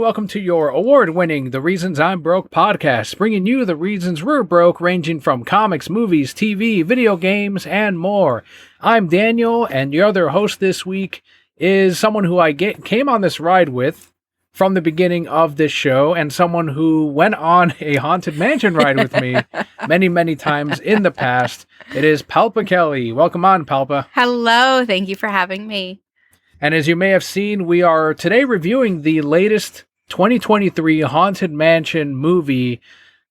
welcome to your award-winning The Reasons I'm Broke podcast, bringing you the reasons we're broke, ranging from comics, movies, TV, video games, and more. I'm Daniel, and your other host this week is someone who I came on this ride with from the beginning of this show, and someone who went on a Haunted Mansion ride with me many, many times in the past. It is PalpaKelli. Welcome on, Palpa. Hello, thank you for having me. And as you may have seen, we are today reviewing the latest 2023 Haunted Mansion movie.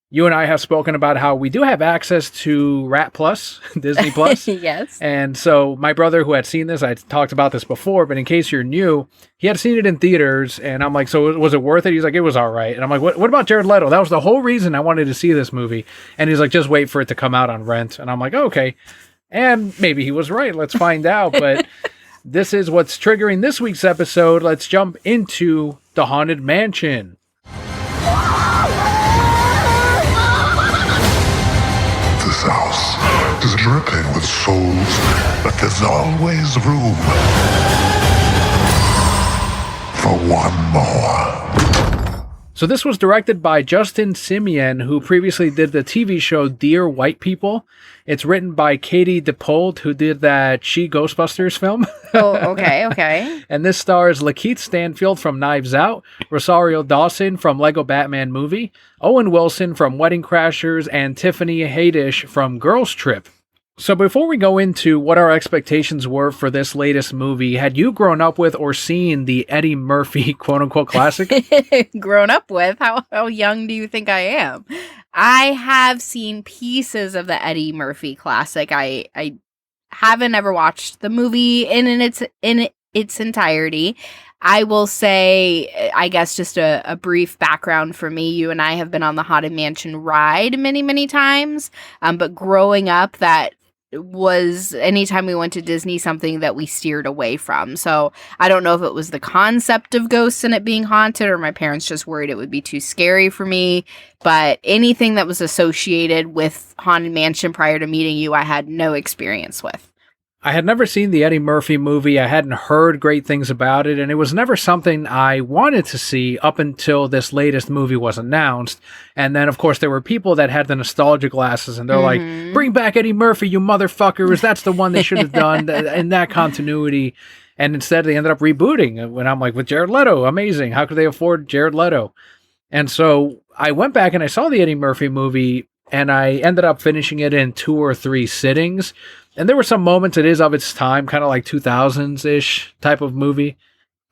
You and I have spoken about how we do have access to Rat Plus, Disney Plus. Yes. And so my brother, who had seen this, I talked about this before, but in case you're new, he had seen it in theaters. And I'm like, so was it worth it? He's like, it was all right. And I'm like, what about Jared Leto? That was the whole reason I wanted to see this movie. And he's like, just wait for it to come out on rent. And I'm like, okay. And maybe he was right. Let's find out. But this is what's triggering this week's episode. Let's jump into the Haunted Mansion. This house is dripping with souls, but there's always room for one more. So this was directed by Justin Simien, who previously did the TV show Dear White People. It's written by Katie DePold, who did that She Ghostbusters film. Oh, okay. And this stars Lakeith Stanfield from Knives Out, Rosario Dawson from Lego Batman Movie, Owen Wilson from Wedding Crashers, and Tiffany Haddish from Girls Trip. So before we go into what our expectations were for this latest movie, had you grown up with or seen the Eddie Murphy quote-unquote classic? Grown up with? How young do you think I am? I have seen pieces of the Eddie Murphy classic. I haven't ever watched the movie in its entirety. I will say, I guess just a brief background for me. You and I have been on the Haunted Mansion ride many, many times. But growing up, that was, anytime we went to Disney, something that we steered away from. So I don't know if it was the concept of ghosts and it being haunted, or my parents just worried it would be too scary for me. But anything that was associated with Haunted Mansion prior to meeting you, I had no experience with. I had never seen the Eddie Murphy movie. I hadn't heard great things about it, and it was never something I wanted to see up until this latest movie was announced. And then, of course, there were people that had the nostalgia glasses, and they're like, bring back Eddie Murphy, you motherfuckers. That's the one they should have done in that continuity. And instead, they ended up rebooting. When I'm like, with Jared Leto, amazing. How could they afford Jared Leto? And so I went back and I saw the Eddie Murphy movie, and I ended up finishing it in 2 or 3 sittings. And there were some moments, it is of its time, kind of like 2000s-ish type of movie.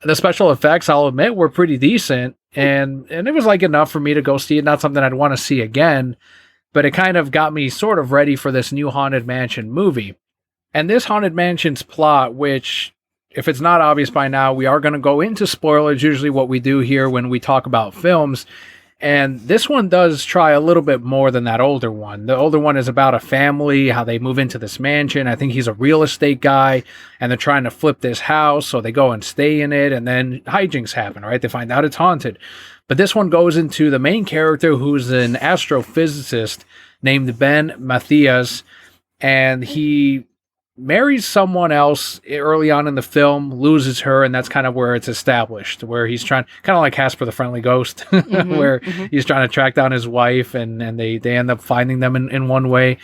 The special effects, I'll admit, were pretty decent. And it was like enough for me to go see it. Not something I'd want to see again. But it kind of got me sort of ready for this new Haunted Mansion movie. And this Haunted Mansion's plot, which, if it's not obvious by now, we are going to go into spoilers, usually what we do here when we talk about films. And this one does try a little bit more than that older one. The older one is about a family, how they move into this mansion. I think he's a real estate guy, and they're trying to flip this house, so they go and stay in it, and then hijinks happen, right? They find out it's haunted. But this one goes into the main character, who's an astrophysicist named Ben Matthias, and he marries someone else early on in the film, loses her, and that's kind of where it's established, where he's trying, kind of like Casper the Friendly Ghost, where he's trying to track down his wife, and they end up finding them in one way.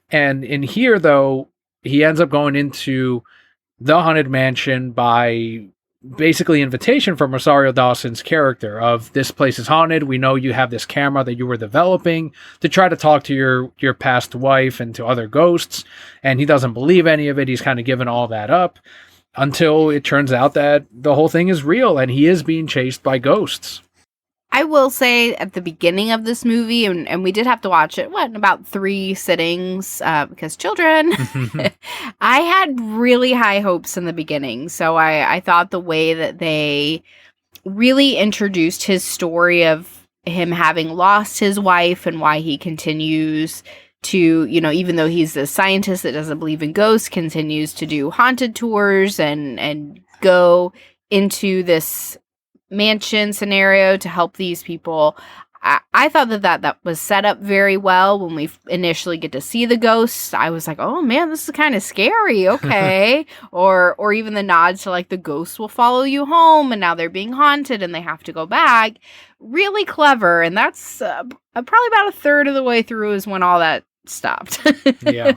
And in here, though, he ends up going into the Haunted Mansion by basically invitation from Rosario Dawson's character of, this place is haunted. We know you have this camera that you were developing to try to talk to your past wife and to other ghosts. And he doesn't believe any of it. He's kind of given all that up until it turns out that the whole thing is real and he is being chased by ghosts. I will say at the beginning of this movie, and we did have to watch it, in about 3 sittings, because children, I had really high hopes in the beginning. So I thought the way that they really introduced his story of him having lost his wife and why he continues to, even though he's a scientist that doesn't believe in ghosts, continues to do haunted tours and go into this mansion scenario to help these people. I thought that was set up very well when we initially get to see the ghosts. I was like, oh man, this is kind of scary. Okay. or even the nods to like the ghosts will follow you home and now they're being haunted and they have to go back. Really clever. And that's probably about a third of the way through is when all that stopped. Yeah.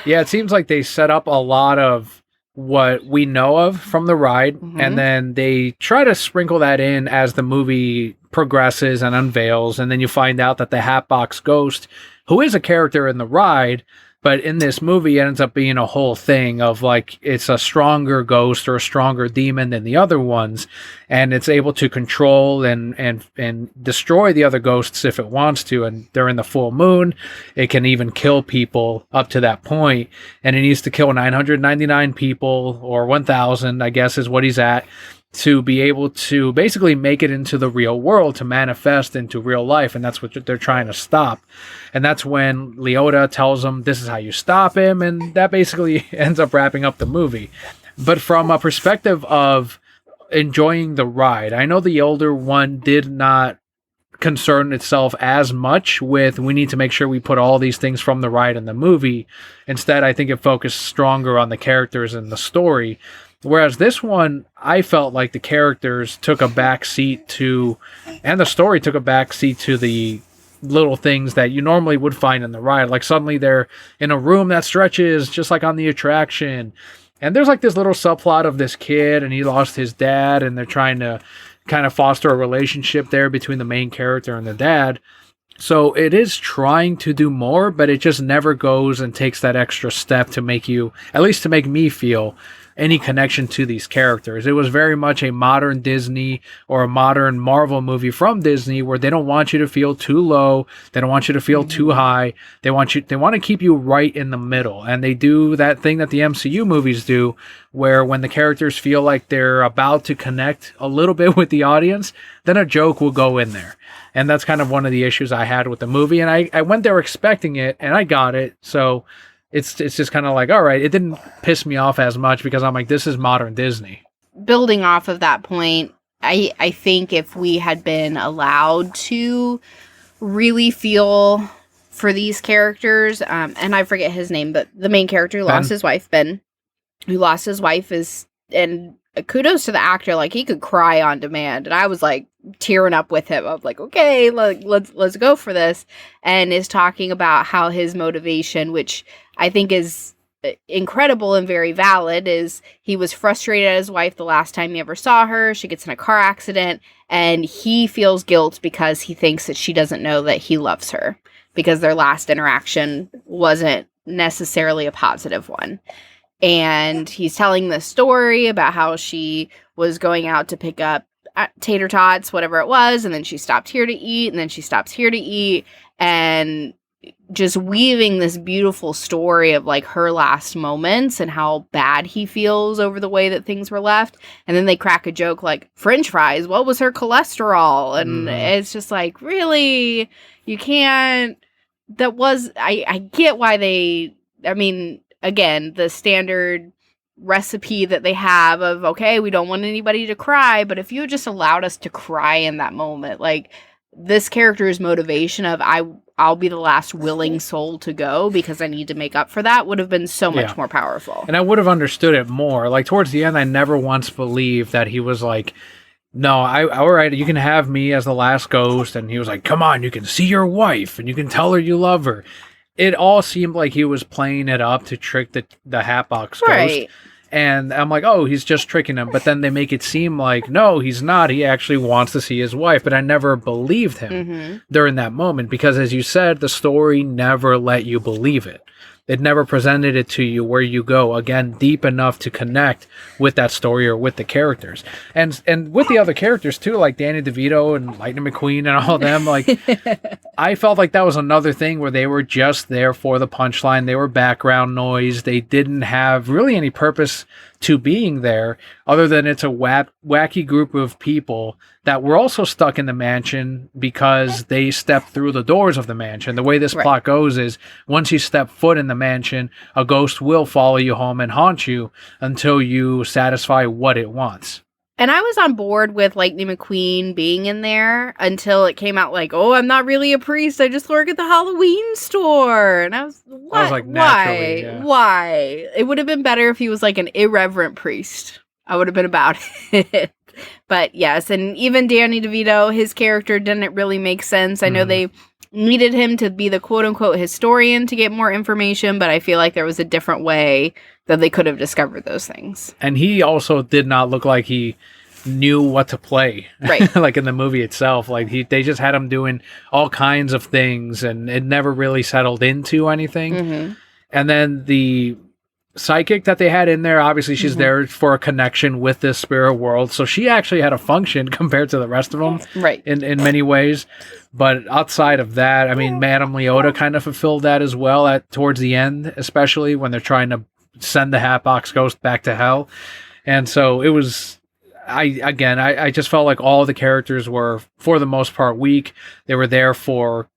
Yeah, it seems like they set up a lot of what we know of from the ride, and then they try to sprinkle that in as the movie progresses and unveils, and then you find out that the Hatbox Ghost, who is a character in the ride, but in this movie it ends up being a whole thing of like it's a stronger ghost or a stronger demon than the other ones, and it's able to control and destroy the other ghosts if it wants to, and during the full moon it can even kill people up to that point, and it needs to kill 999 people, or 1,000 I guess is what he's at, to be able to basically make it into the real world, to manifest into real life, and that's what they're trying to stop. And that's when Leota tells them this is how you stop him, and that basically ends up wrapping up the movie. But from a perspective of enjoying the ride, I know the older one did not concern itself as much with we need to make sure we put all these things from the ride in the movie. Instead, I think it focused stronger on the characters and the story. Whereas this one, I felt like the characters took a back seat to, and the story took a back seat to the little things that you normally would find in the ride. Like suddenly they're in a room that stretches just like on the attraction. And there's like this little subplot of this kid and he lost his dad, and they're trying to kind of foster a relationship there between the main character and the dad. So it is trying to do more, but it just never goes and takes that extra step to make you, at least to make me feel any connection to these characters. It was very much a modern Disney or a modern Marvel movie from Disney, where they don't want you to feel too low, they don't want you to feel too high. They want to keep you right in the middle. And they do that thing that the MCU movies do, where when the characters feel like they're about to connect a little bit with the audience, then a joke will go in there. And that's kind of one of the issues I had with the movie. And I went there expecting it, and I got it. So it's just kind of like, all right, it didn't piss me off as much because I'm like, this is modern Disney. Building off of that point, I think if we had been allowed to really feel for these characters, and I forget his name, but the main character who lost his wife, Ben, who lost his wife, and kudos to the actor, like he could cry on demand, and I was like tearing up with him. I was like, okay, let's go for this. And is talking about how his motivation, which I think is incredible and very valid, is he was frustrated at his wife the last time he ever saw her. She gets in a car accident and he feels guilt because he thinks that she doesn't know that he loves her, because their last interaction wasn't necessarily a positive one. And he's telling this story about how she was going out to pick up tater tots, whatever it was, and then she stopped here to eat, and then she stops here to eat, and just weaving this beautiful story of like her last moments and how bad he feels over the way that things were left. And then they crack a joke like French fries, what was her cholesterol? And it's just like, really, you can't. That was, I get why again, the standard recipe that they have of, okay, we don't want anybody to cry, but if you just allowed us to cry in that moment, like this character's motivation of I'll be the last willing soul to go because I need to make up for that would have been so much more powerful. And I would have understood it more. Like towards the end, I never once believed that he was like, no, all right, you can have me as the last ghost. And he was like, come on, you can see your wife and you can tell her you love her. It all seemed like he was playing it up to trick the Hatbox Ghost. And I'm like, oh, he's just tricking him. But then they make it seem like, no, he's not. He actually wants to see his wife. But I never believed him during that moment because, as you said, the story never let you believe it. It never presented it to you where you go, again, deep enough to connect with that story or with the characters. And with the other characters, too, like Danny DeVito and Lightning McQueen and all of them, like, I felt like that was another thing where they were just there for the punchline. They were background noise. They didn't have really any purpose to being there other than it's a wacky group of people that were also stuck in the mansion because they stepped through the doors of the mansion. The way this plot goes is once you step foot in the mansion, a ghost will follow you home and haunt you until you satisfy what it wants. And I was on board with Lightning McQueen being in there until it came out like, oh, I'm not really a priest. I just work at the Halloween store. And I was, what? I was like, naturally, yeah. Why? It would have been better if he was like an irreverent priest. I would have been about it. But yes, and even Danny DeVito, his character didn't really make sense. I know they needed him to be the quote-unquote historian to get more information, but I feel like there was a different way that they could have discovered those things. And he also did not look like he knew what to play. Right. Like in the movie itself. Like they just had him doing all kinds of things, and it never really settled into anything. Mm-hmm. And then the psychic that they had in there, obviously she's there for a connection with this spirit world, so she actually had a function compared to the rest of them, right, in many ways. But outside of that, I mean, Madame Leota kind of fulfilled that as well towards the end, especially when they're trying to send the Hatbox Ghost back to hell. And so it was, I just felt like all the characters were, for the most part, weak. They were there for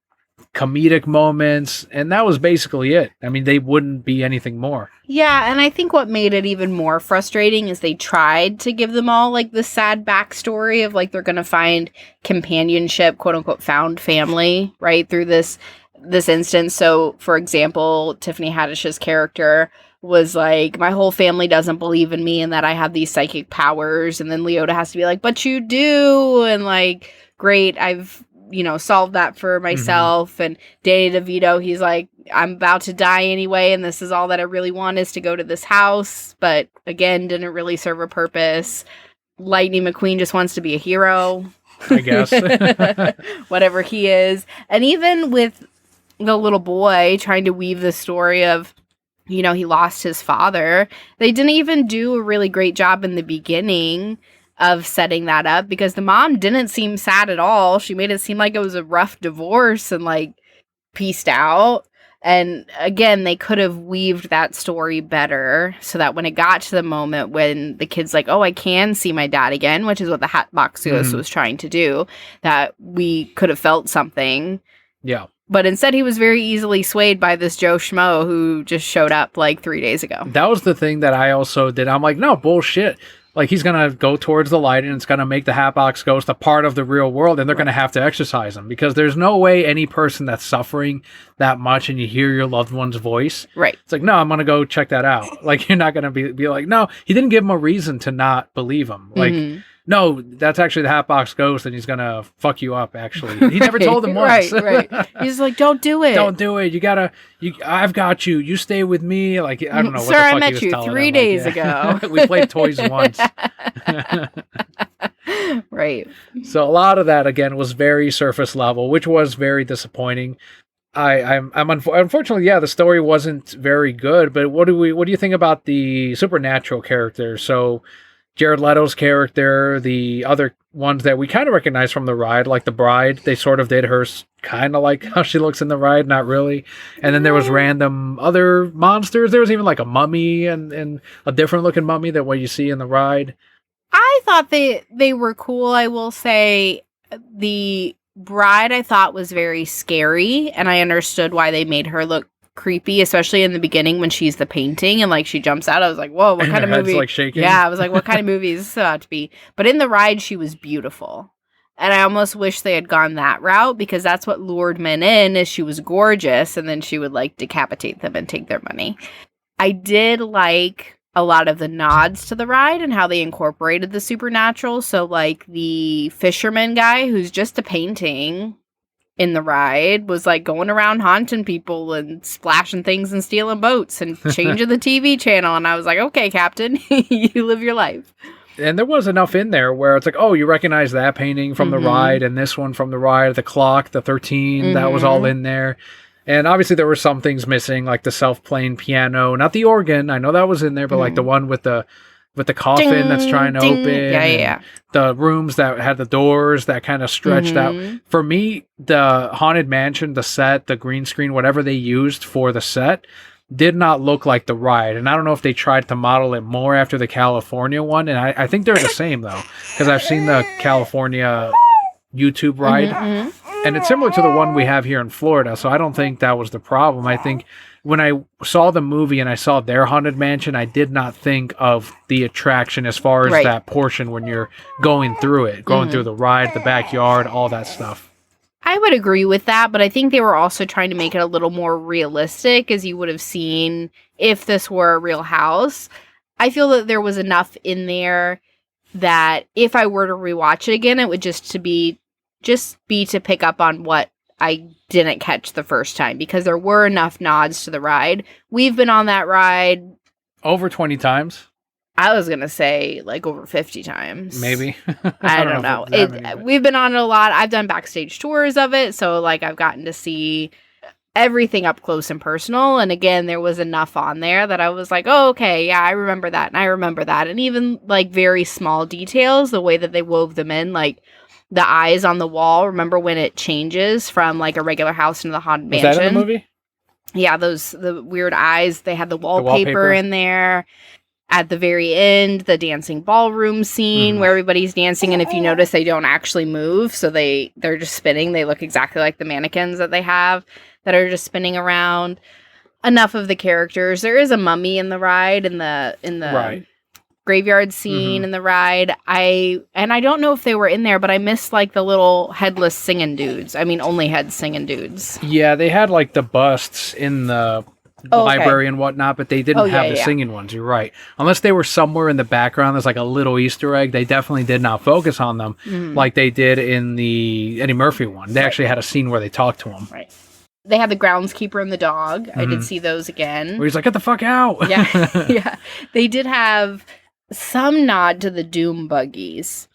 comedic moments, and that was basically it. I mean, they wouldn't be anything more. Yeah, and I think what made it even more frustrating is they tried to give them all like the sad backstory of like they're gonna find companionship, quote unquote, found family, right, through this instance. So for example, Tiffany Haddish's character was like, my whole family doesn't believe in me and that I have these psychic powers, and then Leota has to be like, but you do, and like, great, I've solved that for myself. And Danny DeVito, he's like, I'm about to die anyway, and this is all that I really want is to go to this house, but again, didn't really serve a purpose. Lightning McQueen just wants to be a hero, I guess. whatever he is. And even with the little boy trying to weave the story of, he lost his father, they didn't even do a really great job in the beginning of setting that up, because the mom didn't seem sad at all. She made it seem like it was a rough divorce and like pieced out. And again, they could have weaved that story better so that when it got to the moment when the kid's like, oh, I can see my dad again, which is what the Hatbox Ghost was trying to do, that we could have felt something. Yeah. But instead, he was very easily swayed by this Joe Schmo who just showed up like 3 days ago. That was the thing that I also did. I'm like, no, bullshit. Like, he's going to go towards the light, and it's going to make the Hatbox Ghost a part of the real world, and they're going to have to exorcise him, because there's no way any person that's suffering that much and you hear your loved one's voice. Right. It's like, no, I'm going to go check that out. Like, you're not going to be like, no, he didn't give him a reason to not believe him. Like, no, that's actually the Hatbox Ghost, and he's going to fuck you up, actually. He never told him once. Right. He's like, don't do it. Don't do it. I've got you. You stay with me. Like, I don't know what Sir, the fuck I met he was you telling 3 him. days Like, ago. We played toys once. Right. So a lot of that, again, was very surface level, which was very disappointing. Unfortunately, yeah, the story wasn't very good, but what do you think about the supernatural characters? So Jared Leto's character, the other ones that we kind of recognize from the ride, like the bride, they sort of did hers kind of like how she looks in the ride, not really. And then there was random other monsters. There was even like a mummy and a different looking mummy than what you see in the ride. I thought they were cool. I will say the bride I thought was very scary, and I understood why they made her look creepy, especially in the beginning when she's the painting and like she jumps out. I was like, whoa, what kind of movie? Like shaking. Yeah, I was like, what kind of movie is this about to be? But in the ride, she was beautiful. And I almost wish they had gone that route, because that's what lured men in, is she was gorgeous, and then she would like decapitate them and take their money. I did like a lot of the nods to the ride and how they incorporated the supernatural. So like the fisherman guy who's just a painting in the ride was like going around haunting people and splashing things and stealing boats and changing the TV channel. And I was like, okay, Captain, you live your life. And there was enough in there where it's like, oh, you recognize that painting from the ride and this one from the ride, the clock, the 13, that was all in there. And obviously there were some things missing, like the self-playing piano, not the organ. I know that was in there, but like the one with the coffin ding, that's trying to open. Yeah. The rooms that had the doors that kind of stretched out. For me, the Haunted Mansion, the set, the green screen, whatever they used for the set, did not look like the ride. And I don't know if they tried to model it more after the California one. And I think they're the same, though, because I've seen the California YouTube ride. And it's similar to the one we have here in Florida, so I don't think that was the problem. I think when I saw the movie and I saw their haunted mansion, I did not think of the attraction as far as Right. that portion when you're going through it, going through the ride, the backyard, all that stuff. I would agree with that, but I think they were also trying to make it a little more realistic, as you would have seen if this were a real house. I feel that there was enough in there that if I were to rewatch it again, it would just be to pick up on what I didn't catch the first time, because there were enough nods to the ride. We've been on that ride over 20 times. I was going to say like over 50 times. Maybe. I don't know. We've been on it a lot. I've done backstage tours of it. So like I've gotten to see everything up close and personal. And again, there was enough on there that I was like, oh, okay, yeah, I remember that. And I remember that. And even like very small details, the way that they wove them in, like the eyes on the wall. Remember when it changes from like a regular house into the haunted mansion? Was that in the movie? Yeah, the weird eyes. They had the wallpaper in there. At the very end, the dancing ballroom scene where everybody's dancing, and if you notice, they don't actually move, so they're just spinning. They look exactly like the mannequins that they have that are just spinning around. Enough of the characters. There is a mummy in the ride, in the right. graveyard scene in the ride. I don't know if they were in there, but I missed like the little headless singing dudes. I mean, only head singing dudes. Yeah, they had like the busts in the library and whatnot, but they didn't have the singing ones. You're right. Unless they were somewhere in the background, there's like a little Easter egg. They definitely did not focus on them like they did in the Eddie Murphy one. They actually had a scene where they talked to him. Right. They had the groundskeeper and the dog. I did see those again. Where he's like, get the fuck out. Yeah. Yeah. They did have some nod to the Doom buggies.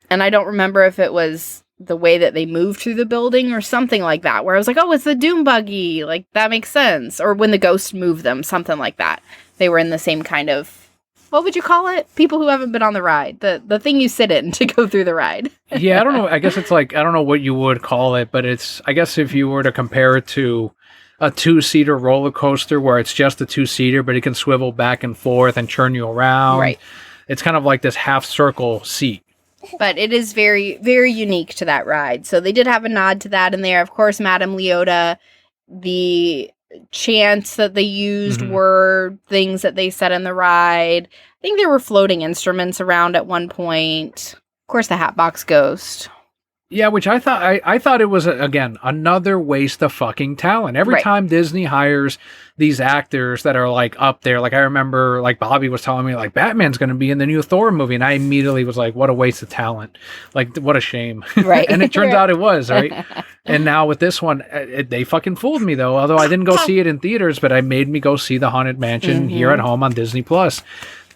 And I don't remember if it was the way that they moved through the building or something like that, where I was like, oh, it's the Doom buggy. Like, that makes sense. Or when the ghost moved them, something like that. They were in the same kind of, what would you call it? People who haven't been on the ride. The thing you sit in to go through the ride. Yeah, I don't know. I guess it's like, I don't know what you would call it, but it's, I guess if you were to compare it to a 2-seater roller coaster where it's just a 2-seater, but it can swivel back and forth and turn you around. Right. It's kind of like this half circle seat. But it is very, very unique to that ride. So they did have a nod to that in there. Of course, Madame Leota, the chants that they used were things that they said in the ride. I think there were floating instruments around at one point. Of course, the Hatbox Ghost. Yeah, which I thought it was, again, another waste of fucking talent. Every time Disney hires these actors that are, like, up there, like, I remember, like, Bobby was telling me, like, Batman's going to be in the new Thor movie, and I immediately was like, what a waste of talent. Like, what a shame. Right. And it turns out it was, right? And now with this one, they fucking fooled me, though, although I didn't go see it in theaters, but I made me go see the Haunted Mansion here at home on Disney+.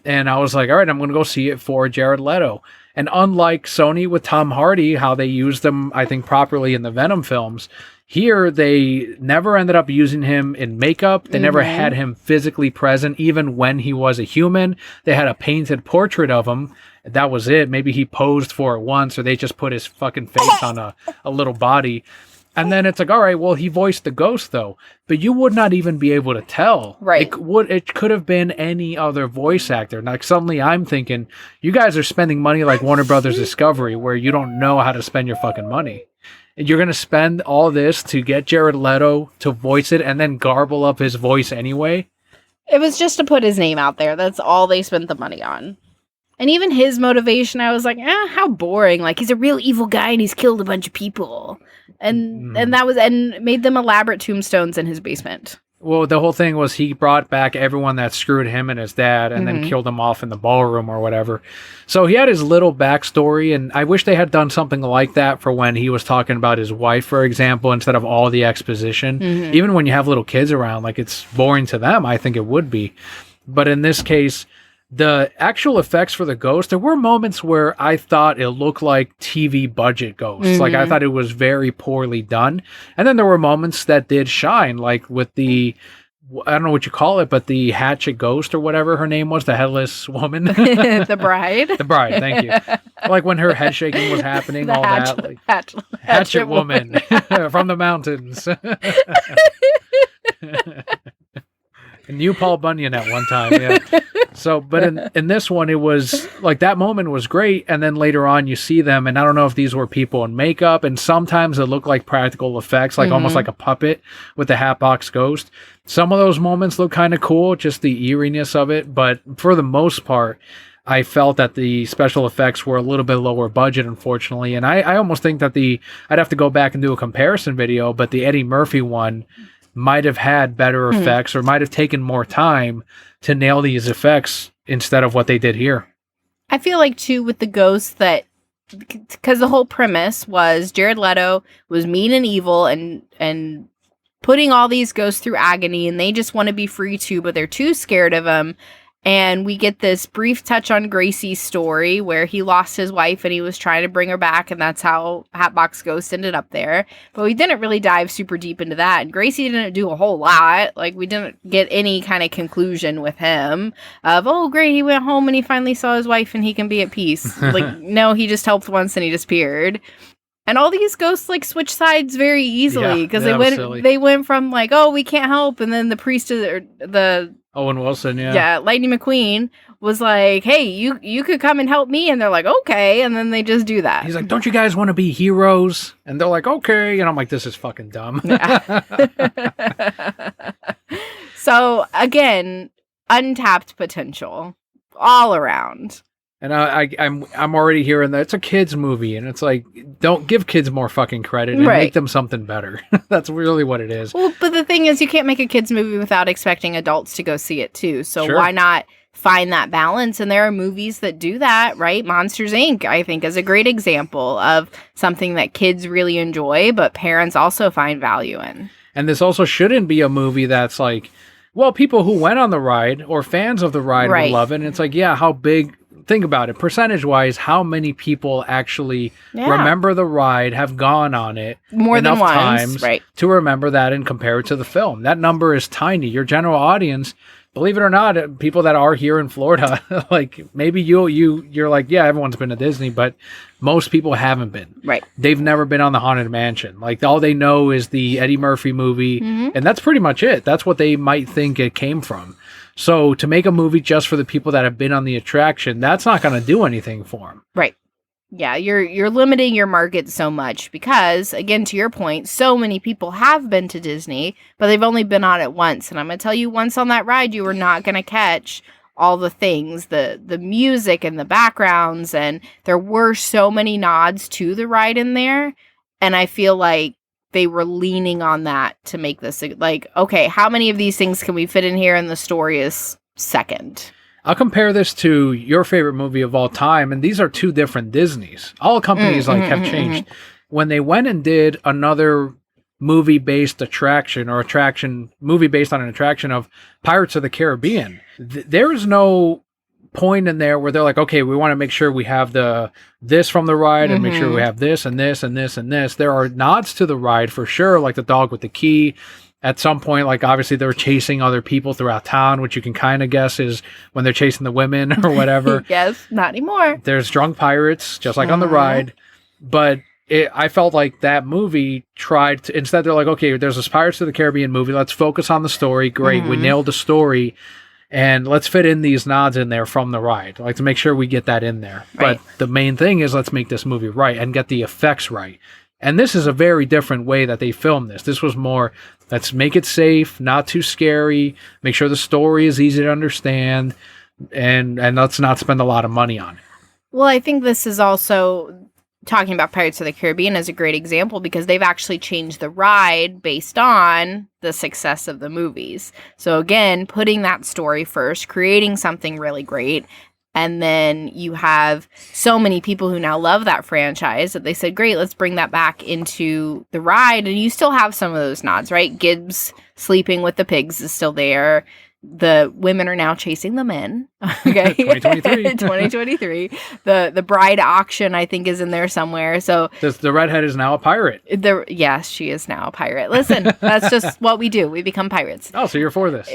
And I was like, all right, I'm going to go see it for Jared Leto. And unlike Sony with Tom Hardy, how they used them, I think, properly in the Venom films, here they never ended up using him in makeup. They never had him physically present, even when he was a human. They had a painted portrait of him. That was it. Maybe he posed for it once, or they just put his fucking face on a little body. And then it's like, all right, well, he voiced the ghost, though. But you would not even be able to tell. Right. It could have been any other voice actor. Like, suddenly I'm thinking, you guys are spending money like Warner Brothers Discovery, where you don't know how to spend your fucking money. And you're going to spend all this to get Jared Leto to voice it and then garble up his voice anyway? It was just to put his name out there. That's all they spent the money on. And even his motivation, I was like, how boring. Like, he's a real evil guy and he's killed a bunch of people. And that was, and made them elaborate tombstones in his basement. Well, the whole thing was he brought back everyone that screwed him and his dad and then killed them off in the ballroom or whatever. So he had his little backstory, and I wish they had done something like that for when he was talking about his wife, for example, instead of all the exposition. Even when you have little kids around, like, it's boring to them. I think it would be. But in this case, the actual effects for the ghost, there were moments where I thought it looked like TV budget ghosts. Like, I thought it was very poorly done. And then there were moments that did shine, like with the, I don't know what you call it, but the hatchet ghost or whatever her name was, the headless woman. The bride. The bride, thank you. Like when her head shaking was happening, all that. Like, hatchet woman from the mountains. And you, Paul Bunyan, at one time, yeah. So, but in this one, it was like that moment was great, and then later on, you see them, and I don't know if these were people in makeup, and sometimes it looked like practical effects, like almost like a puppet with the Hatbox Ghost. Some of those moments look kind of cool, just the eeriness of it, but for the most part, I felt that the special effects were a little bit lower budget, unfortunately, and I almost think that I'd have to go back and do a comparison video, but the Eddie Murphy one might have had better effects or might have taken more time to nail these effects instead of what they did here. I feel like, too, with the ghosts that, because the whole premise was Jared Leto was mean and evil and putting all these ghosts through agony, and they just want to be free too, but they're too scared of him. And we get this brief touch on Gracie's story where he lost his wife and he was trying to bring her back, and that's how Hatbox Ghost ended up there. But we didn't really dive super deep into that. And Gracie didn't do a whole lot. Like, we didn't get any kind of conclusion with him of, oh, great, he went home and he finally saw his wife and he can be at peace. Like, no, he just helped once and he disappeared. And all these ghosts like switch sides very easily because they went from like, oh, we can't help, and then the priest or the Owen Wilson, yeah, Lightning McQueen was like, hey, you could come and help me, and they're like, okay, and then they just do that. He's like, don't you guys want to be heroes? And they're like, okay, and I'm like, this is fucking dumb. So again, untapped potential all around. And I'm already hearing that it's a kids movie, and it's like, don't give kids more fucking credit and make them something better. That's really what it is. Well, but the thing is, you can't make a kids movie without expecting adults to go see it too. So why not find that balance? And there are movies that do that, right? Monsters Inc., I think, is a great example of something that kids really enjoy, but parents also find value in. And this also shouldn't be a movie that's like, well, people who went on the ride or fans of the ride would love it. And it's like, yeah, how big... Think about it, percentage-wise, how many people actually remember the ride, have gone on it more enough than once times to remember that and compare it to the film. That number is tiny. Your general audience, believe it or not, people that are here in Florida, like maybe you're like, yeah, everyone's been to Disney, but most people haven't been. Right. They've never been on the Haunted Mansion. Like, all they know is the Eddie Murphy movie, and that's pretty much it. That's what they might think it came from. So to make a movie just for the people that have been on the attraction, that's not going to do anything for them. Right. Yeah, you're limiting your market so much because, again, to your point, so many people have been to Disney, but they've only been on it once. And I'm going to tell you, once on that ride, you were not going to catch all the things, the music and the backgrounds. And there were so many nods to the ride in there. And I feel like they were leaning on that to make this like, okay, how many of these things can we fit in here? And the story is second. I'll compare this to your favorite movie of all time, and these are two different Disneys. All companies have changed. When they went and did another movie-based attraction or movie based on an attraction of Pirates of the Caribbean, there is no point in there where they're like, okay, we want to make sure we have this from the ride and make sure we have this and this and this and this. There are nods to the ride for sure, like the dog with the key. At some point, like, obviously they're chasing other people throughout town, which you can kind of guess is when they're chasing the women or whatever. Yes, not anymore. There's drunk pirates, just like on the ride. But I felt like that movie tried to, instead they're like, okay, there's this Pirates of the Caribbean movie. Let's focus on the story. Great. We nailed the story. And let's fit in these nods in there from the ride, like to make sure we get that in there. Right. But the main thing is let's make this movie right and get the effects right. And this is a very different way that they filmed this. This was more, let's make it safe, not too scary, make sure the story is easy to understand, and let's not spend a lot of money on it. Well, I think this is also, talking about Pirates of the Caribbean is a great example because they've actually changed the ride based on the success of the movies. So again, putting that story first, creating something really great. And then you have so many people who now love that franchise that they said, great, let's bring that back into the ride. And you still have some of those nods, right? Gibbs sleeping with the pigs is still there. The women are now chasing the men. Okay. 2023. 2023. The bride auction, I think, is in there somewhere. So the redhead is now a pirate. Yes, she is now a pirate. Listen, that's just what we do. We become pirates. Oh, so you're for this.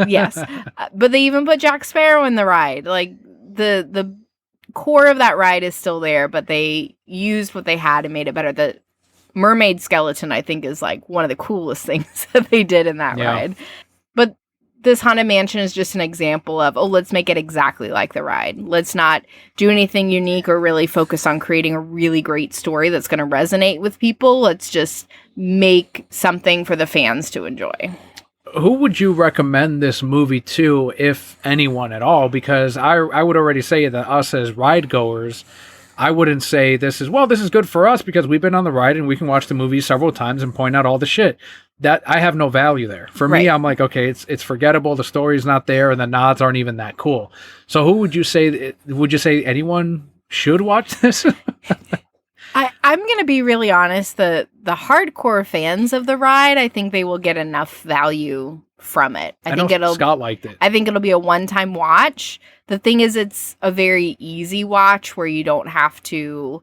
Yes. But they even put Jack Sparrow in the ride. Like, the core of that ride is still there, but they used what they had and made it better. The mermaid skeleton, I think, is like one of the coolest things that they did in that ride. But this Haunted Mansion is just an example of, let's make it exactly like the ride. Let's not do anything unique or really focus on creating a really great story that's going to resonate with people. Let's just make something for the fans to enjoy. Who would you recommend this movie to, if anyone at all? Because I would already say that us as ride goers, I wouldn't say this is good for us because we've been on the ride and we can watch the movie several times and point out all the shit. That I have no value there. For me, I'm like, okay, it's forgettable. The story's not there, and the nods aren't even that cool. So, who would you say? Would you say anyone should watch this? I'm going to be really honest. The hardcore fans of the ride, I think they will get enough value from it. I think Scott liked it. I think it'll be a one-time watch. The thing is, it's a very easy watch where you don't have to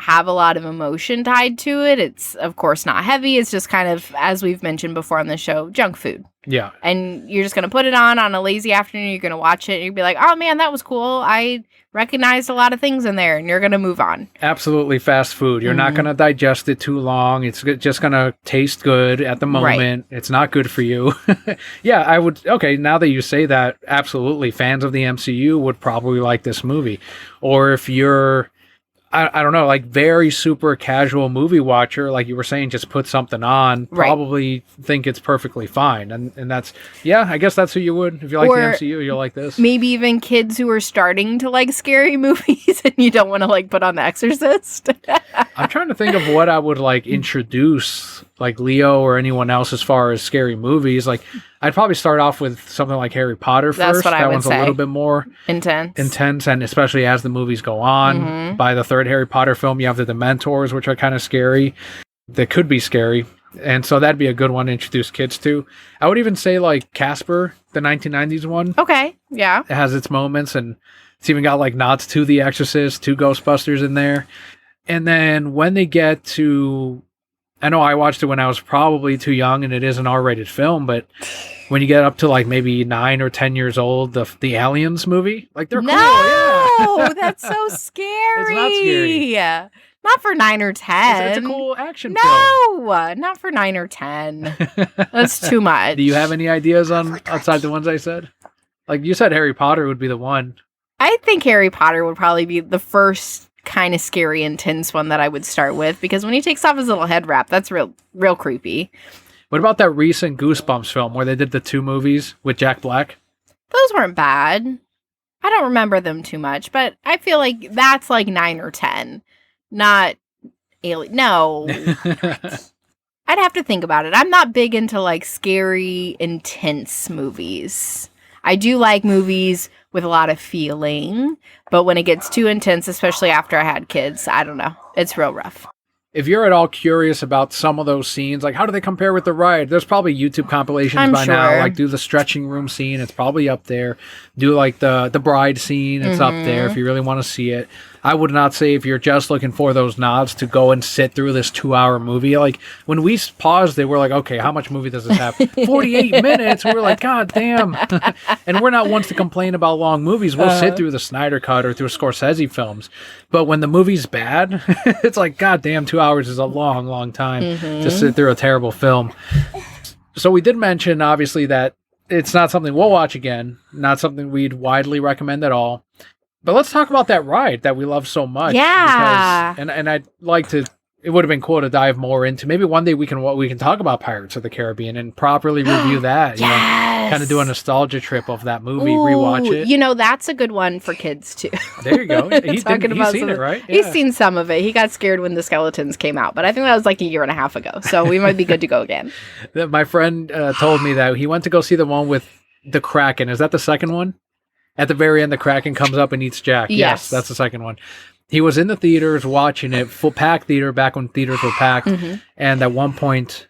have a lot of emotion tied to it. It's, of course, not heavy. It's just kind of, as we've mentioned before on the show, junk food. Yeah. And you're just going to put it on a lazy afternoon. You're going to watch it and you'll be like, oh man, that was cool. I recognized a lot of things in there, and you're going to move on. Absolutely fast food. You're not going to digest it too long. It's just going to taste good at the moment. Right. It's not good for you. Yeah, I would. Okay, now that you say that, absolutely. Fans of the MCU would probably like this movie. Or if you're, I don't know, like very super casual movie watcher, like you were saying, just put something on, probably think it's perfectly fine. And that's, yeah, I guess that's who you would. If you like the MCU, you'll like this. Maybe even kids who are starting to like scary movies and you don't want to like put on The Exorcist. I'm trying to think of what I would like introduce like Leo or anyone else as far as scary movies. Like I'd probably start off with something like Harry Potter first. That's what I would one's say. A little bit more intense, and especially as the movies go on. By the third Harry Potter film, you have the Dementors, which are kind of scary. They could be scary. And so that'd be a good one to introduce kids to. I would even say like Casper, the 1990s one. Okay, yeah. It has its moments, and it's even got like nods to The Exorcist, to Ghostbusters in there. And then when they get to, I know I watched it when I was probably too young, and it is an R-rated film, but when you get up to like maybe 9 or 10 years old, the Aliens movie, like they're cool. No, that's so scary. It's not scary. Not for 9 or 10. It's a cool action film. No, not for 9 or 10. That's too much. Do you have any ideas on outside the ones I said? Like you said, Harry Potter would be the one. I think Harry Potter would probably be the first kind of scary, intense one that I would start with, because when he takes off his little head wrap, that's real creepy. What about that recent Goosebumps film where they did the 2 movies with Jack Black? Those weren't bad. I don't remember them too much, but I feel like that's like 9 or 10. Not Alien. No. I'd have to think about it. I'm not big into like scary, intense movies. I do like movies with a lot of feeling, but when it gets too intense, especially after I had kids, I don't know. It's real rough. If you're at all curious about some of those scenes, like how do they compare with the ride? There's probably YouTube compilations now. Like do the stretching room scene, it's probably up there. Do like the bride scene, it's up there if you really want to see it. I would not say if you're just looking for those nods to go and sit through this 2-hour movie. Like when we paused it, we're like, okay, how much movie does this have? 48 minutes. We were like, God damn. And we're not ones to complain about long movies. We'll sit through the Snyder Cut or through Scorsese films. But when the movie's bad, it's like, God damn, 2 hours is a long, long time to sit through a terrible film. So we did mention, obviously, that it's not something we'll watch again, not something we'd widely recommend at all. But let's talk about that ride that we love so much. Yeah. Because, and I'd like to, it would have been cool to dive more into, maybe one day we can talk about Pirates of the Caribbean and properly review that. You know, kind of do a nostalgia trip of that movie, rewatch it. You know, that's a good one for kids too. There you go. He's seen it, right? He's seen some of it. He got scared when the skeletons came out, but I think that was like a year and a half ago. So we might be good to go again. My friend told me that he went to go see the one with the Kraken. Is that the second one? At the very end, the Kraken comes up and eats Jack. Yes, that's the second one. He was in the theaters watching it, full packed theater, back when theaters were packed. And at one point,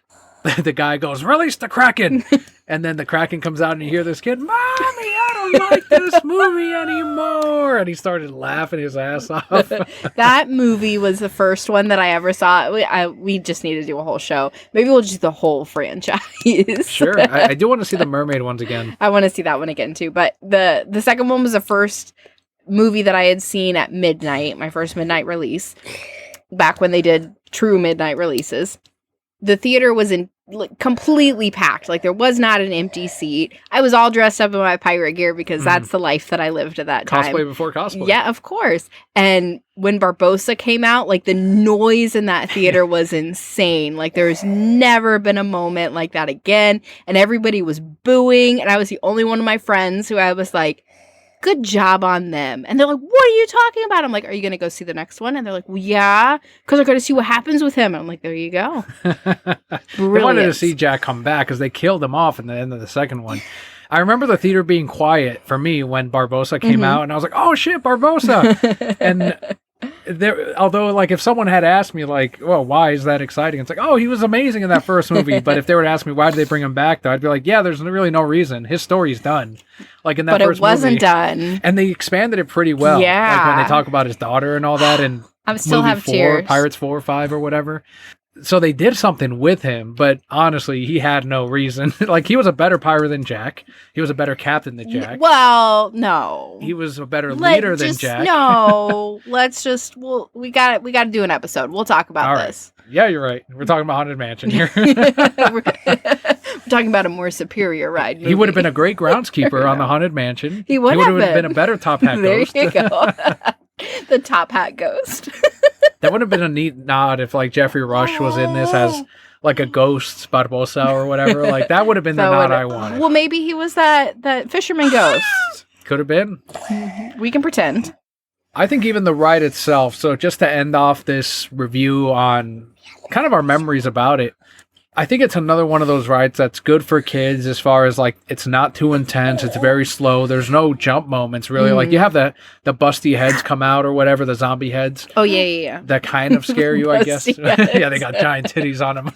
the guy goes, "Release the Kraken!" And then the Kraken comes out and you hear this kid, "Mommy, I don't like this movie anymore." And he started laughing his ass off. That movie was the first one that I ever saw. We just need to do a whole show. Maybe we'll just do the whole franchise. Sure. I do want to see the mermaid ones again. I want to see that one again too. But the second one was the first movie that I had seen at midnight, my first midnight release, back when they did true midnight releases. The theater was completely packed. Like there was not an empty seat. I was all dressed up in my pirate gear because that's the life that I lived at that time. Cosplay before cosplay. Yeah, of course. And when Barbossa came out, like the noise in that theater was insane. Like there's never been a moment like that again. And everybody was booing. And I was the only one of my friends who I was like, good job on them. And they're like, what are you talking about? I'm like, are you going to go see the next one? And they're like, well, yeah, because I'm going to see what happens with him. And I'm like, there you go. They wanted to see Jack come back because they killed him off in the end of the second one. I remember the theater being quiet for me when Barbossa came out, and I was like, oh shit, Barbossa. And although like if someone had asked me like, well, why is that exciting? It's like, oh, he was amazing in that first movie. But if they were to ask me why did they bring him back though, I'd be like, yeah, there's really no reason. His story's done. Like in that first movie. But it wasn't done. And they expanded it pretty well. Yeah. Like when they talk about his daughter and all that, and I still have tears. Pirates 4 or 5 or whatever. So they did something with him, but honestly, he had no reason. Like, he was a better pirate than Jack. He was a better captain than Jack. Well, no. He was a better leader than Jack. No, we got to do an episode. We'll talk about this. Yeah, you're right. We're talking about Haunted Mansion here. We're talking about a more superior ride movie. He would have been a great groundskeeper on the Haunted Mansion. He would have been a better top hat ghost. There you go. The top hat ghost. That would have been a neat nod if like Jeffrey Rush was in this as like a ghost Barbossa or whatever. Like that would have been the nod I wanted. Well, maybe he was that fisherman ghost. Could have been. We can pretend. I think even the ride itself, so just to end off this review on kind of our memories about it, I think it's another one of those rides that's good for kids as far as like it's not too intense, it's very slow, there's no jump moments really. Like you have the busty heads come out or whatever, the zombie heads. Oh yeah. That kind of scare you, I guess. Yeah, they got giant titties on them.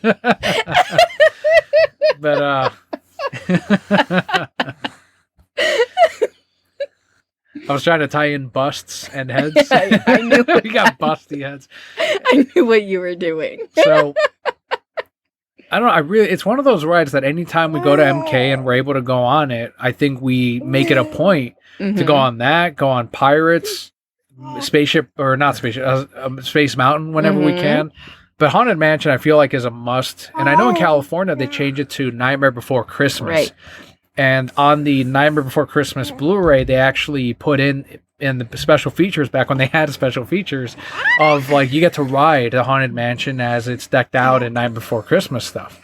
But I was trying to tie in busts and heads. Yeah, I knew. We got busty heads. I knew what you were doing. So I don't know. It's one of those rides that anytime we go to MK and we're able to go on it, I think we make it a point to go on that, go on Pirates, Space Mountain whenever we can. But Haunted Mansion, I feel like is a must. And I know in California, they changed it to Nightmare Before Christmas. Right. And on the Nightmare Before Christmas Blu-ray, they actually put in the special features back when they had special features of like you get to ride the Haunted Mansion as it's decked out in Nightmare Before Christmas stuff.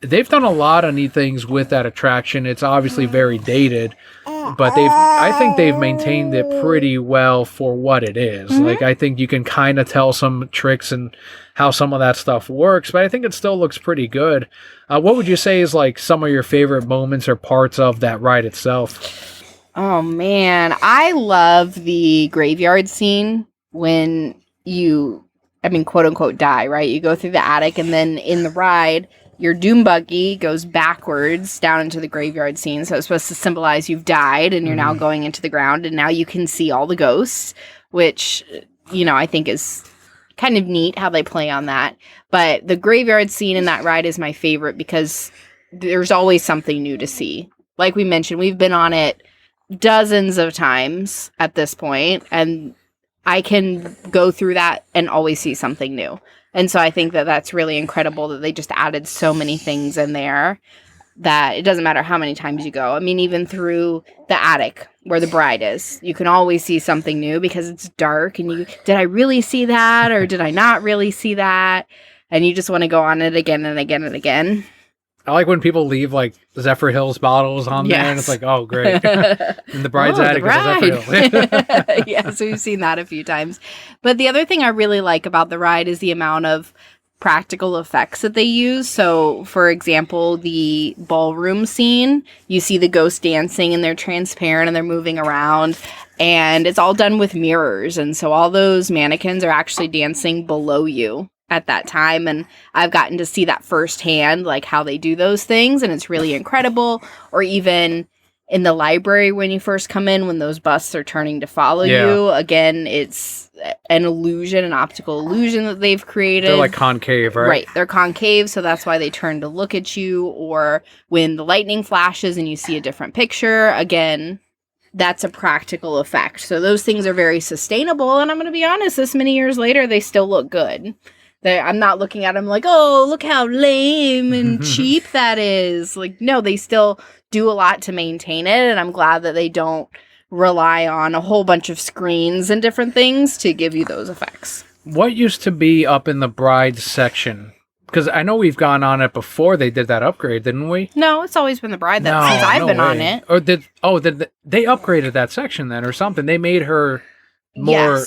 They've done a lot of neat things with that attraction. It's obviously very dated, but I think they've maintained it pretty well for what it is. Like I think you can kind of tell some tricks and how some of that stuff works, but I think it still looks pretty good. What would you say is like some of your favorite moments or parts of that ride itself? Oh man, I love the graveyard scene when you, quote unquote, die, right? You go through the attic and then in the ride, your doom buggy goes backwards down into the graveyard scene. So it's supposed to symbolize you've died and you're now going into the ground and now you can see all the ghosts, which, I think is kind of neat how they play on that. But the graveyard scene in that ride is my favorite because there's always something new to see. Like we mentioned, we've been on it dozens of times at this point, and I can go through that and always see something new. And so I think that that's really incredible that they just added so many things in there that it doesn't matter how many times you go. Even through the attic where the bride is, you can always see something new because it's dark and did I really see that or did I not really see that? And you just want to go on it again and again and again. I like when people leave like Zephyr Hills bottles on there and it's like, oh, great. And the bride's attic is Zephyr Hills. Yes, we've seen that a few times. But the other thing I really like about the ride is the amount of practical effects that they use. So, for example, the ballroom scene, you see the ghosts dancing and they're transparent and they're moving around. And it's all done with mirrors. And so all those mannequins are actually dancing below you at that time, and I've gotten to see that firsthand, like how they do those things, and it's really incredible. Or even in the library when you first come in, when those busts are turning to follow you, again, it's an illusion, an optical illusion that they've created. They're like concave, right? Right, they're concave, so that's why they turn to look at you. Or when the lightning flashes and you see a different picture, again, that's a practical effect. So those things are very sustainable, and I'm going to be honest, this many years later, they still look good. I'm not looking at them like, oh, look how lame and cheap that is. Like, no, they still do a lot to maintain it, and I'm glad that they don't rely on a whole bunch of screens and different things to give you those effects. What used to be up in the bride section? Because I know we've gone on it before they did that upgrade, didn't we? No, it's always been the bride since I've been on it. Or did they upgraded that section then or something? They made her more...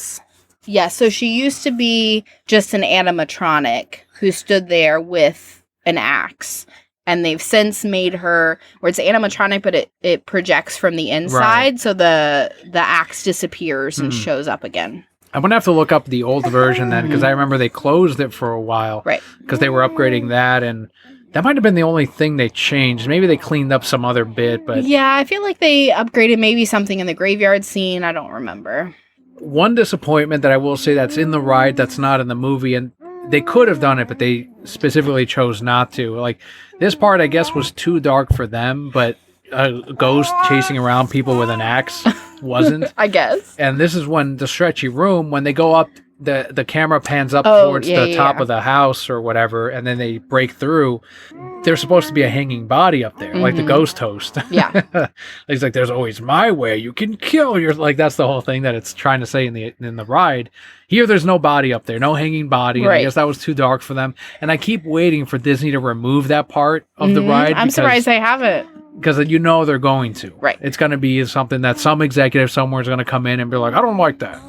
Yes, so she used to be just an animatronic who stood there with an axe. And they've since made her where it's animatronic, but it projects from the inside, right. So the axe disappears and shows up again. I'm going to have to look up the old version then, because I remember they closed it for a while. Right. Because they were upgrading that, and that might have been the only thing they changed. Maybe they cleaned up some other bit, but... Yeah, I feel like they upgraded maybe something in the graveyard scene. I don't remember. One disappointment that I will say that's in the ride that's not in the movie, and they could have done it, but they specifically chose not to. Like, this part, I guess, was too dark for them, but a ghost chasing around people with an axe wasn't. I guess. And this is when the stretchy room, when they go up, the camera pans up towards the top of the house or whatever, and then they break through. There's supposed to be a hanging body up there, like the ghost host. Yeah. He's like, there's always my way. You can kill your... Like, that's the whole thing that it's trying to say in the ride. Here, there's no body up there, no hanging body. And I guess that was too dark for them. And I keep waiting for Disney to remove that part of the ride. I'm surprised they haven't. Because you know they're going to. Right. It's going to be something that some executive somewhere is going to come in and be like, I don't like that.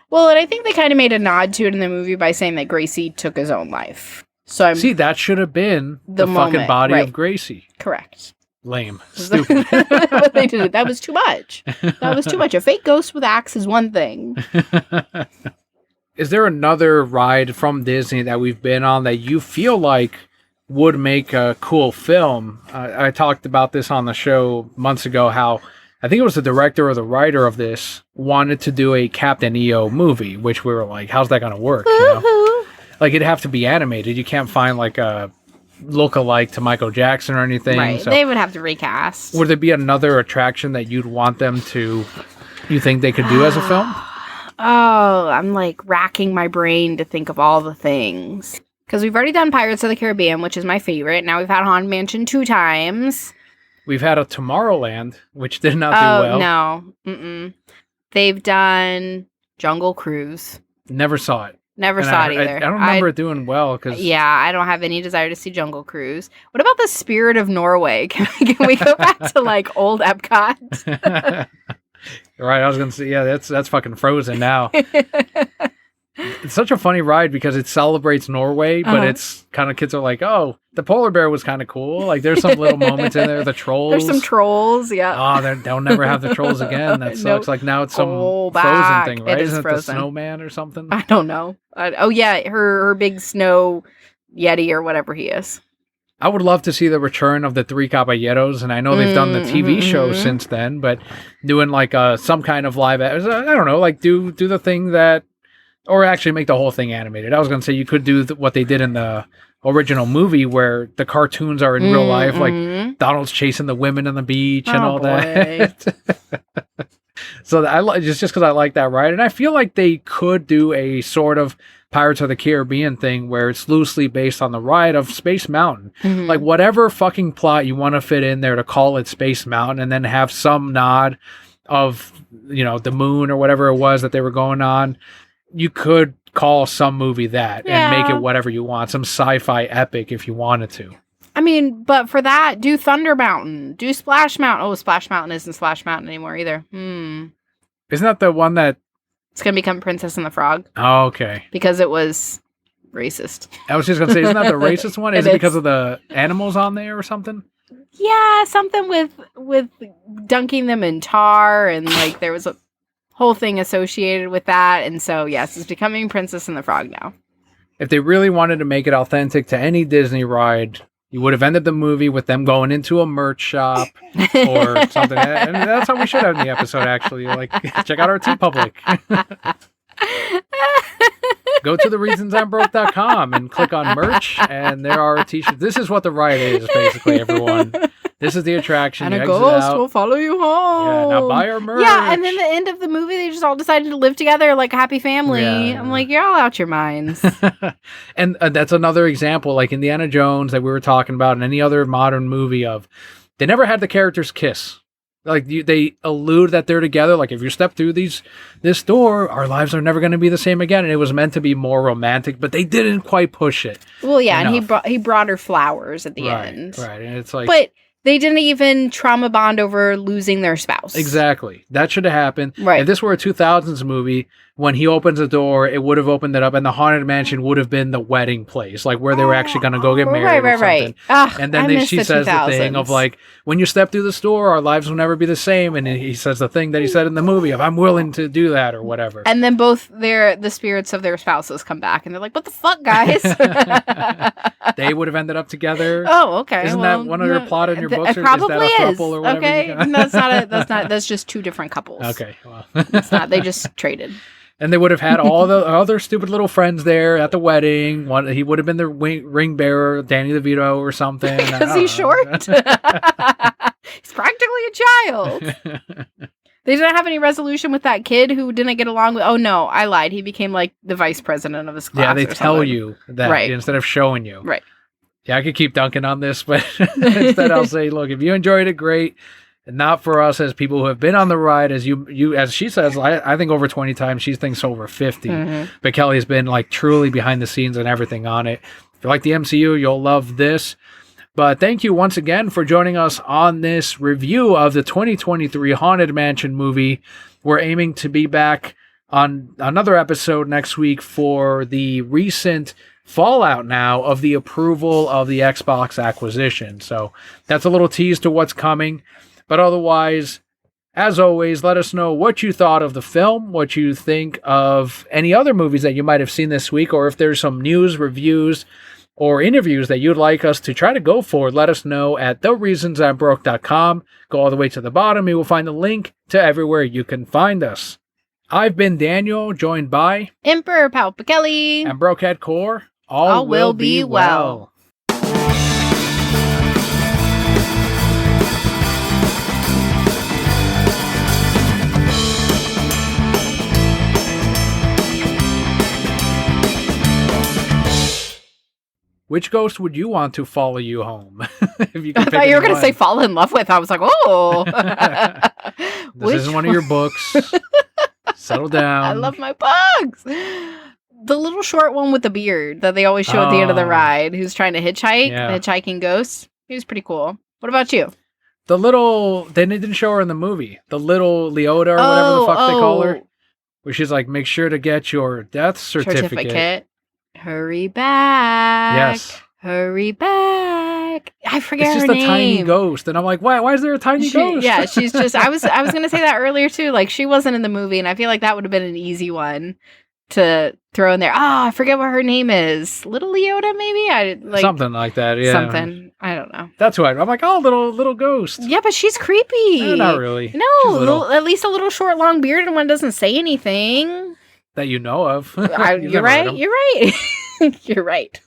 Well, and I think they kind of made a nod to it in the movie by saying that Gracie took his own life. So See, that should have been the fucking body of Gracie. Correct. Lame. Stupid. But they did it. That was too much. That was too much. A fake ghost with axe is one thing. Is there another ride from Disney that we've been on that you feel like would make a cool film? I talked about this on the show months ago, how I think it was the director or the writer of this wanted to do a Captain EO movie, which we were like, how's that going to work? You know? Like, it'd have to be animated. You can't find like a look-alike to Michael Jackson or anything. Right. So they would have to recast. Would there be another attraction that you'd want them to, you think they could do as a film? Oh, I'm like racking my brain to think of all the things. Because we've already done Pirates of the Caribbean, which is my favorite. Now we've had Haunted Mansion 2 times. We've had a Tomorrowland, which did not do well. No. Mm-mm. They've done Jungle Cruise. Never saw it. Never saw it either. I don't remember it doing well. Yeah, I don't have any desire to see Jungle Cruise. What about the Spirit of Norway? Can we go back to like old Epcot? Right, I was going to say, yeah, that's fucking frozen now. It's such a funny ride because it celebrates Norway, but it's kind of, kids are like, oh, the polar bear was kind of cool. Like, there's some little moments in there. The trolls. There's some trolls, yeah. Oh, they'll never have the trolls again. That sucks. Like, now it's some frozen thing, right? Isn't it the snowman or something? I don't know. Oh, yeah, her big snow yeti or whatever he is. I would love to see the return of the Three Caballeros, and I know they've done the TV show since then, but doing like some kind of live, I don't know, like do the thing that, or actually make the whole thing animated. I was going to say you could do what they did in the original movie where the cartoons are in real life, like Donald's chasing the women on the beach and all that. So just because I like that ride, and I feel like they could do a sort of Pirates of the Caribbean thing where it's loosely based on the ride of Space Mountain. Like whatever fucking plot you want to fit in there to call it Space Mountain, and then have some nod of, you know, the moon or whatever it was that they were going on. You could call some movie that and make it whatever you want, some sci-fi epic if you wanted to. I mean, but for that, do Thunder Mountain, do Splash Mountain. Oh, Splash Mountain isn't Splash Mountain anymore either. Isn't that the one that... It's going to become Princess and the Frog. Oh, okay. Because it was racist. I was just going to say, isn't that the racist one? Is it because of the animals on there or something? Yeah, something with dunking them in tar, and like there was a whole thing associated with that. And so, yes, it's becoming Princess and the Frog now. If they really wanted to make it authentic to any Disney ride, you would have ended the movie with them going into a merch shop or something. And that's how we should have in the episode, actually. Like, check out our TeePublic. Go to thereasonsimbroke.com and click on merch, and there are t-shirts. This is what the ride is, basically, everyone. This is the attraction. And you a exit ghost out. will follow you home. Yeah, now buy our merch. Yeah, and then the end of the movie, they just all decided to live together like a happy family. Yeah. I'm like, you're all out your minds. And that's another example, like Indiana Jones that we were talking about, and any other modern movie of, they never had the characters kiss. Like they allude that they're together. Like if you step through this door, our lives are never going to be the same again. And it was meant to be more romantic, but they didn't quite push it. Well, yeah, enough. and he brought her flowers at the end. Right, and it's like, but they didn't even trauma bond over losing their spouse. exactly, that should have happened. Right. If this were a 2000s movie, when he opens the door, it would have opened it up, and the haunted mansion would have been the wedding place, like where they were actually going to go get married or something. And then she says the thing of like, when you step through this door, our lives will never be the same. And he says the thing that he said in the movie of, I'm willing to do that or whatever. And then both the spirits of their spouses come back, and they're like, what the fuck, guys? They would have ended up together. Oh, okay. Isn't that one of your plot in your books? It probably is that a is. couple or whatever? Okay, that's just two different couples. Okay, well. It's not. They just traded. And they would have had all the other stupid little friends there at the wedding. He would have been the ring bearer, Danny DeVito or something. Because he's short. He's practically a child. They didn't have any resolution with that kid who didn't get along with. Oh no, I lied. He became like the vice president of his class. Yeah, they tell you that instead of showing you. Right. Yeah, I could keep dunking on this, but instead I'll say, look, if you enjoyed it, great. Not for us as people who have been on the ride, as you as she says, I think over 20 times. She thinks over 50. Mm-hmm. But Kelly's been like truly behind the scenes and everything on it. If you like the MCU, you'll love this. But thank you once again for joining us on this review of the 2023 Haunted Mansion movie. We're aiming to be back on another episode next week for the recent fallout now of the approval of the Xbox acquisition. So that's a little tease to what's coming. But otherwise, as always, let us know what you thought of the film, what you think of any other movies that you might have seen this week, or if there's some news, reviews, or interviews that you'd like us to try to go for, let us know at thereasonsimabroke.com. Go all the way to the bottom. You will find a link to everywhere you can find us. I've been Daniel, joined by Emperor PalpaKelli and Brokehead Core. All will be well. Which ghost would you want to follow you home? If you I thought you were going to say fall in love with. I was like, oh. This isn't one of your books. Settle down. I love my bugs. The little short one with the beard that they always show at the end of the ride, who's trying to hitchhike, the hitchhiking ghost. He was pretty cool. What about you? The little, they didn't show her in the movie. The little Leota or whatever the fuck they call her. Where she's like, make sure to get your death certificate. Hurry back. Yes. Hurry back. I forget her name. It's just a tiny ghost. And I'm like, why is there a tiny ghost? Yeah, she's just, I was going to say that earlier too. Like, she wasn't in the movie, and I feel like that would have been an easy one to throw in there. Oh, I forget what her name is. Little Leota, maybe? Something like that, yeah. Something. I don't know. That's who I'm like, oh, little ghost. Yeah, but she's creepy. No, not really. No, at least a little short, long bearded one doesn't say anything. That you know of. You're right. You're right. You're right.